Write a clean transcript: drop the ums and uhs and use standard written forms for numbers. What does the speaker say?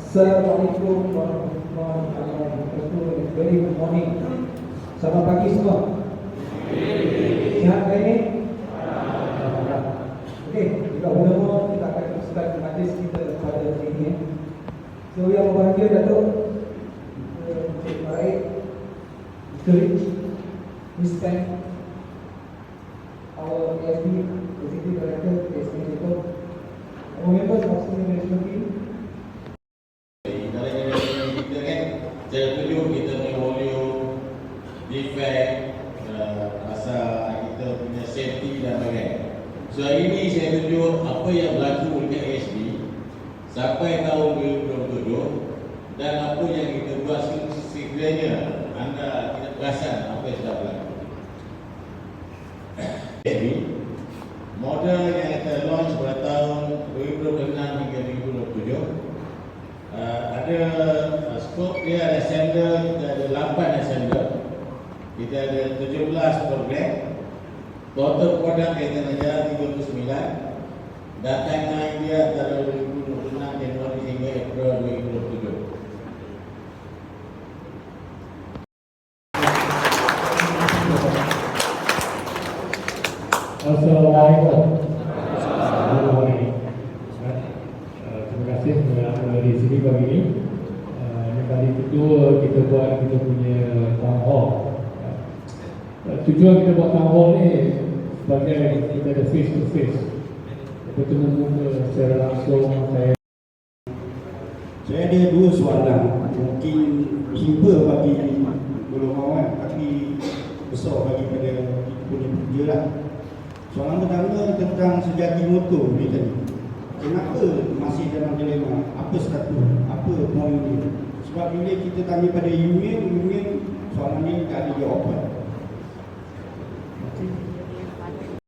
Assalamualaikum warahmatullahi wabarakatuh. Very good morning. Selamat pagi semua. Sihat hari ini? Okey, kita mula-mula kita akan teruskan majlis kita pada hari ini. So yang berbahagia Datuk Encik Baik, Mr. Rich, Miss Pen, our ASB Executive Director, ASB Jacob, our members of Senior Management Team. Saya tunjuk kita punya volume, defect, pasal kita punya safety dan sebagainya. So hari ini saya tunjuk apa yang berlaku dekat ASB sampai tahun 2027 dan apa yang kita buat sekiranya anda tidak perasan apa yang sudah berlaku. ASB, model yang kita launch pada tahun 2026 hingga 2027 ada skop dia ada assembler, kita ada 8 assembler, kita ada 17 program, total produk kita nak jalan 39, dan timeline dia antara 2026 Januari hingga April 2027. Assalamualaikum. Terima kasih kerana di sini pagi ini. Ini kali kedua kita buat kita punya town hall. Tujuan kita buat town hall ni sebagai kita ada face to face, bertemu muka secara langsung. Saya ada dua soalan, mungkin simple bagi golongan tapi besar bagi pada kita punya kerja lah. Soalan pertama tentang sejati motor ni tadi. Kenapa masih dalam dilema? Apa status? Apa poin ini? Sebab bila kita tanya pada union soalan ni tak ada jawapan. Okay.